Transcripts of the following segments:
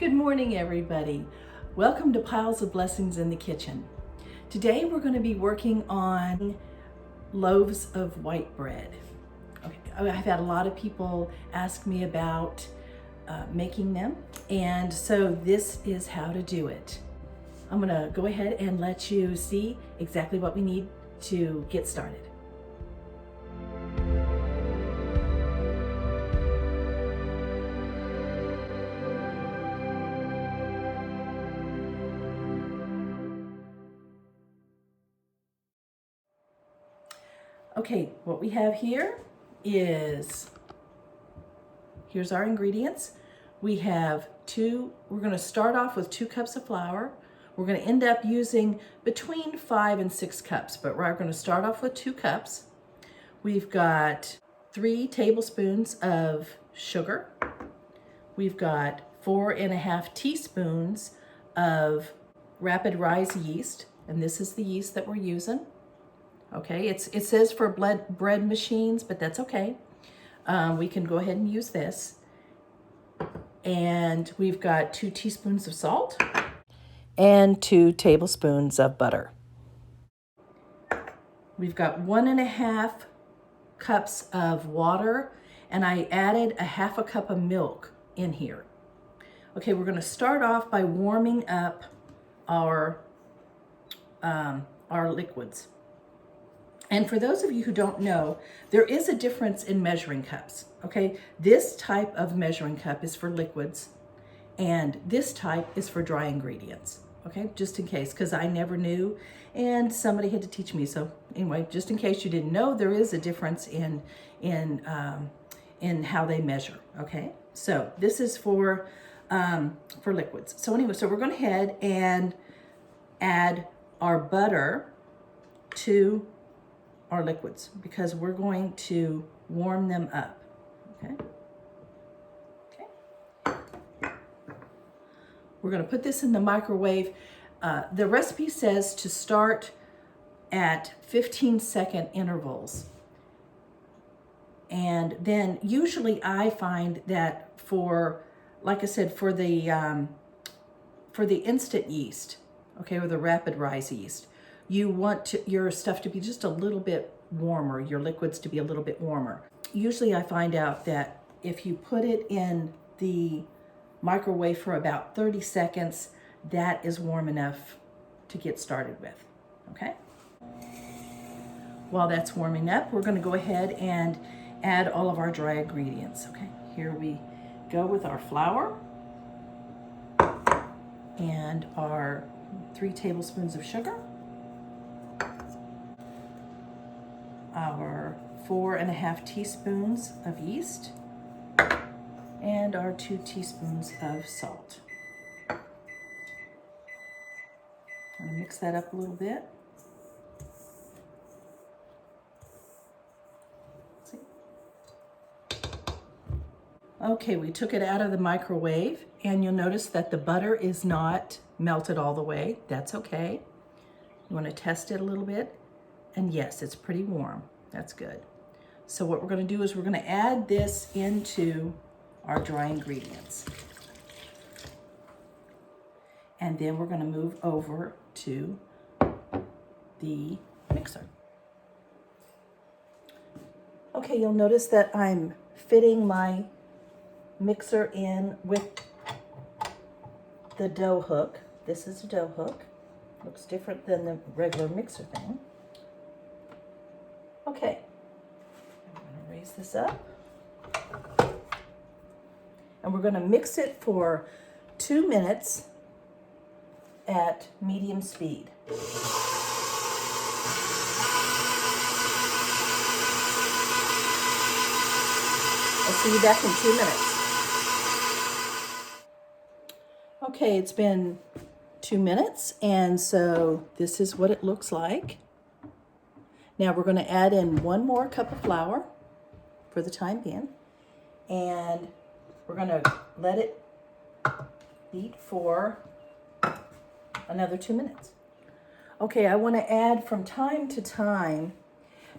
Good morning, everybody. Welcome to Piles of Blessings in the Kitchen. Today we're going to be working on loaves of white bread. Okay, I've had a lot of people ask me about making them, and so this is how to do it. I'm going to go ahead and let you see exactly what we need to get started. Okay, what we have here is, here's our ingredients. We have we're going to start off with 2 cups of flour. We're going to end up using between 5 and 6 cups, but we're going to start off with 2 cups. We've got 3 tablespoons of sugar. We've got 4.5 teaspoons of RapidRise yeast, and this is the yeast that we're using. Okay, it says for bread machines, but that's okay. We can go ahead and use this. And we've got 2 teaspoons of salt and 2 tablespoons of butter. We've got 1.5 cups of water, and I added 1/2 cup of milk in here. Okay, we're going to start off by warming up our liquids. And for those of you who don't know, there is a difference in measuring cups, okay? This type of measuring cup is for liquids, and this type is for dry ingredients, okay? Just in case, because I never knew, and somebody had to teach me. So anyway, just in case you didn't know, there is a difference in how they measure, okay? So this is for liquids. So anyway, so we're going to head and add our butter to our liquids because we're going to warm them up, okay? We're gonna put this in the microwave. The recipe says to start at 15-second intervals. And then usually I find that for, like I said, for the instant yeast, okay, or the RapidRise yeast, you want your stuff to be just a little bit warmer, your liquids to be a little bit warmer. Usually I find out that if you put it in the microwave for about 30 seconds, that is warm enough to get started with, okay? While that's warming up, we're gonna go ahead and add all of our dry ingredients, okay? Here we go with our flour and our 3 tablespoons of sugar, our 4.5 teaspoons of yeast, and our 2 teaspoons of salt. I'm gonna mix that up a little bit. See? Okay, we took it out of the microwave, and you'll notice that the butter is not melted all the way. That's okay. You want to test it a little bit. And yes, it's pretty warm. That's good. So what we're going to do is we're going to add this into our dry ingredients. And then we're going to move over to the mixer. Okay, you'll notice that I'm fitting my mixer in with the dough hook. This is a dough hook. Looks different than the regular mixer thing. Okay, I'm going to raise this up, and we're going to mix it for 2 minutes at medium speed. I'll see you back in 2 minutes. Okay, it's been 2 minutes, and so this is what it looks like. Now we're going to add in 1 more cup of flour for the time being, and we're going to let it beat for another 2 minutes. Okay, I want to add from time to time,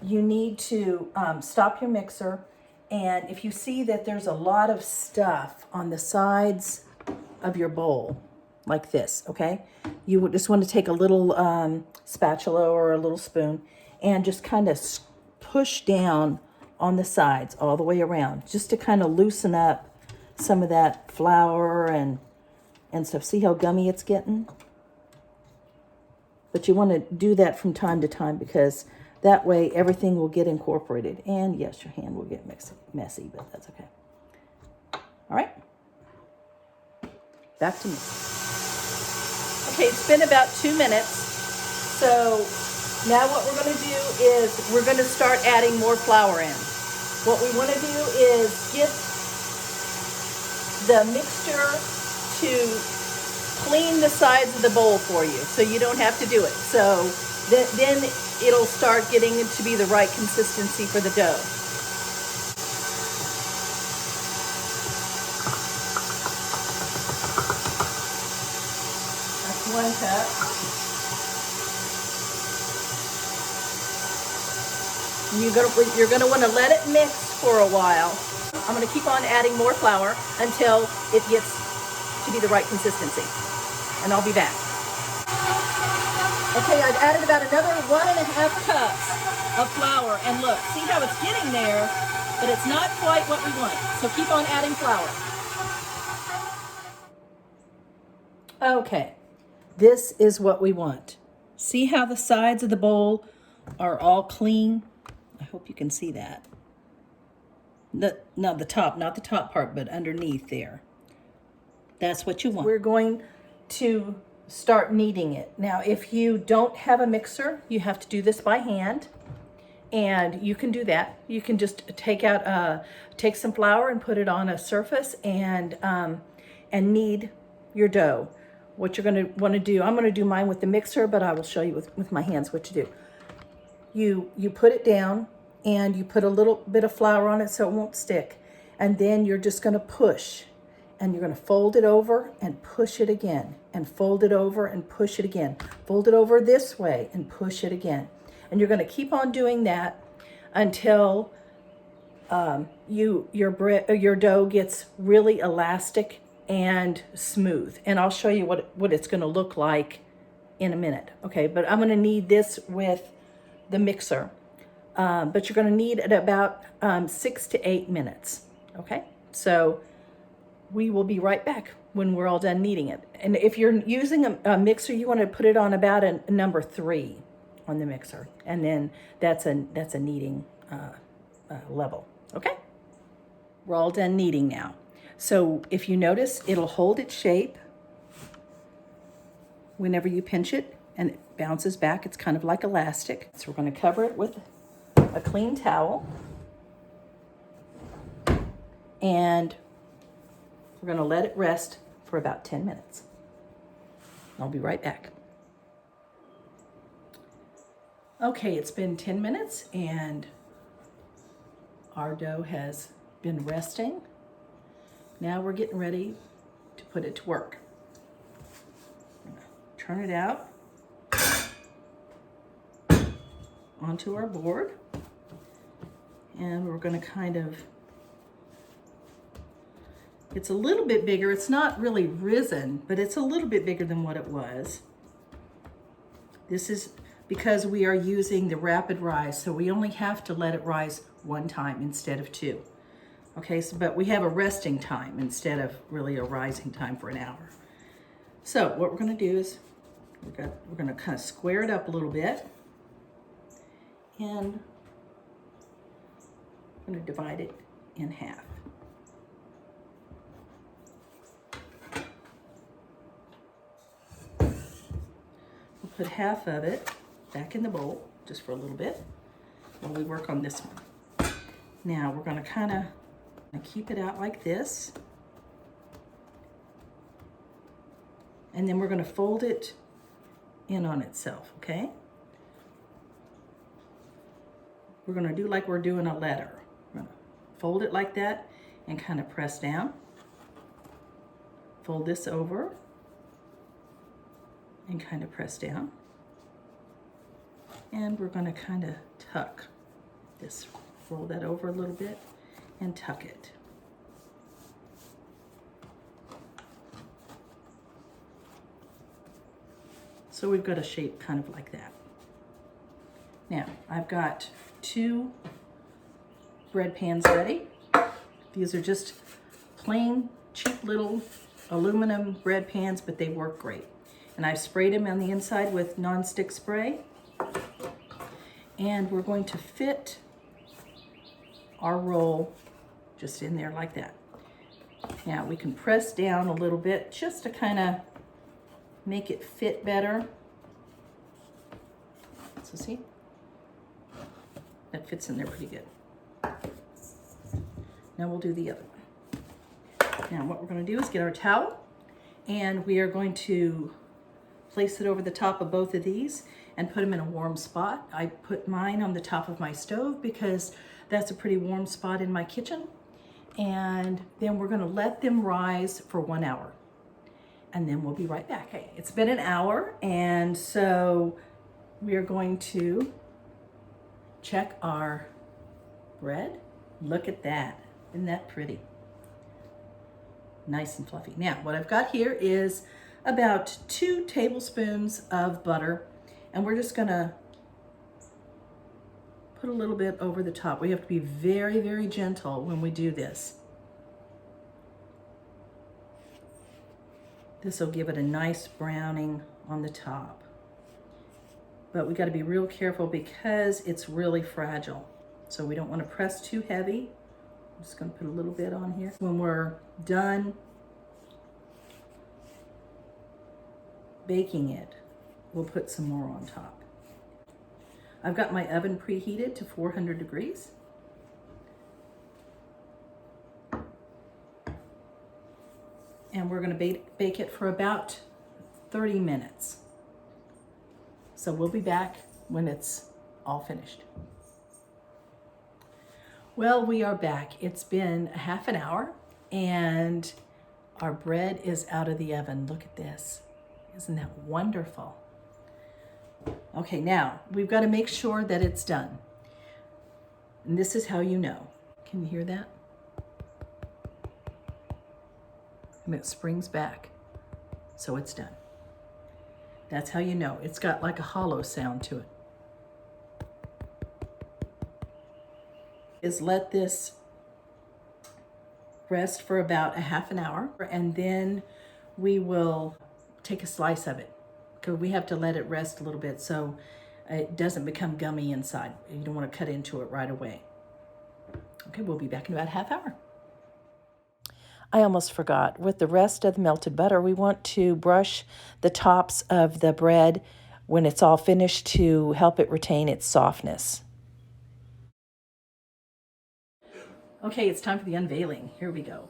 you need to stop your mixer, and if you see that there's a lot of stuff on the sides of your bowl, like this, okay? You would just want to take a little spatula or a little spoon and just kind of push down on the sides all the way around, just to kind of loosen up some of that flour and stuff. See how gummy it's getting? But you want to do that from time to time because that way everything will get incorporated. And yes, your hand will get messy, but that's okay. All right, back to me. Okay, it's been about 2 minutes. So now what we're going to do is we're going to start adding more flour in. What we want to do is get the mixture to clean the sides of the bowl for you so you don't have to do it. So then it'll start getting to be the right consistency for the dough. That's 1 cup. And you're gonna want to let it mix for a while. I'm going to keep on adding more flour until it gets to be the right consistency. And I'll be back. Okay, I've added about another 1.5 cups of flour. And look, see how it's getting there, but it's not quite what we want. So keep on adding flour. Okay, this is what we want. See how the sides of the bowl are all clean? I hope you can see that. No, the top, not the top part, but underneath there. That's what you want. We're going to start kneading it. Now, if you don't have a mixer, you have to do this by hand, and you can do that. You can just take some flour and put it on a surface and knead your dough. What you're going to want to do, I'm going to do mine with the mixer, but I will show you with my hands what to do. You put it down and you put a little bit of flour on it so it won't stick, and then you're just going to push. And you're going to fold it over and push it again, and fold it over and push it again. Fold it over this way and push it again. And you're going to keep on doing that until your dough gets really elastic and smooth. And I'll show you what it's going to look like in a minute. Okay, but I'm going to knead this with the mixer. But you're going to knead at about 6 to 8 minutes. Okay, so we will be right back when we're all done kneading it. And if you're using a mixer, you want to put it on about a number 3 on the mixer. And then that's a kneading level, okay? We're all done kneading now. So if you notice, it'll hold its shape whenever you pinch it, and it bounces back. It's kind of like elastic. So we're going to cover it with a clean towel. And we're going to let it rest for about 10 minutes. I'll be right back. Okay, it's been 10 minutes and our dough has been resting. Now we're getting ready to put it to work. I'm going to turn it out onto our board, and we're going to kind of, it's a little bit bigger. It's not really risen, but it's a little bit bigger than what it was. This is because we are using the RapidRise, so we only have to let it rise 1 time instead of 2. Okay, so but we have a resting time instead of really a rising time for an hour. So what we're going to do is we're going to kind of square it up a little bit, and I'm going to divide it in half. Put half of it back in the bowl just for a little bit while we work on this one. Now we're going to kind of keep it out like this, and then we're going to fold it in on itself, okay? We're going to do like we're doing a letter. We're going to fold it like that and kind of press down. Fold this over and kind of press down. And we're going to kind of tuck this, roll that over a little bit and tuck it. So we've got a shape kind of like that. Now, I've got 2 bread pans ready. These are just plain, cheap little aluminum bread pans, but they work great. And I've sprayed them on the inside with non-stick spray. And we're going to fit our roll just in there like that. Now we can press down a little bit just to kind of make it fit better. So see, that fits in there pretty good. Now we'll do the other one. Now what we're going to do is get our towel, and we are going to place it over the top of both of these and put them in a warm spot. I put mine on the top of my stove because that's a pretty warm spot in my kitchen. And then we're going to let them rise for 1 hour. And then we'll be right back. Okay, it's been an hour, and so we are going to check our bread. Look at that. Isn't that pretty? Nice and fluffy. Now, what I've got here is about 2 tablespoons of butter, and we're just gonna put a little bit over the top. We have to be very, very gentle when we do this. This will give it a nice browning on the top. But we got to be real careful because it's really fragile. So we don't want to press too heavy. I'm just going to put a little bit on here. When we're done baking it, we'll put some more on top. I've got my oven preheated to 400 degrees. And we're going to bake it for about 30 minutes. So we'll be back when it's all finished. Well, we are back. It's been a half an hour and our bread is out of the oven. Look at this. Isn't that wonderful? Okay, now we've got to make sure that it's done. And this is how you know. Can you hear that? And it springs back. So it's done. That's how you know. It's got like a hollow sound to it. Is let this rest for about a half an hour, and then we will take a slice of it, because we have to let it rest a little bit so it doesn't become gummy inside. You don't want to cut into it right away. Okay, we'll be back in about a half hour. I almost forgot. With the rest of the melted butter, we want to brush the tops of the bread when it's all finished to help it retain its softness. Okay, it's time for the unveiling. Here we go.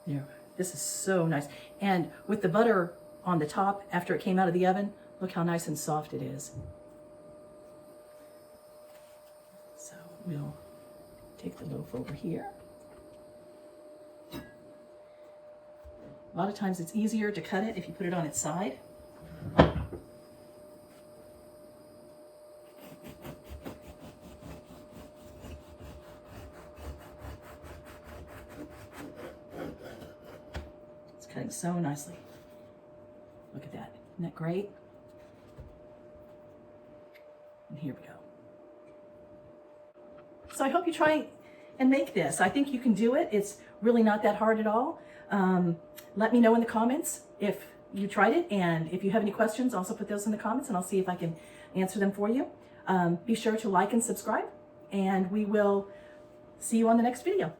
Yeah, this is so nice. And with the butter on the top after it came out of the oven, look how nice and soft it is. So we'll take the loaf over here. A lot of times it's easier to cut it if you put it on its side. It's cutting so nicely. Look at that. Isn't that great? And here we go. So I hope you try and make this. I think you can do it. It's really not that hard at all. Let me know in the comments if you tried it, and if you have any questions, also put those in the comments and I'll see if I can answer them for you. Be sure to like and subscribe, and we will see you on the next video.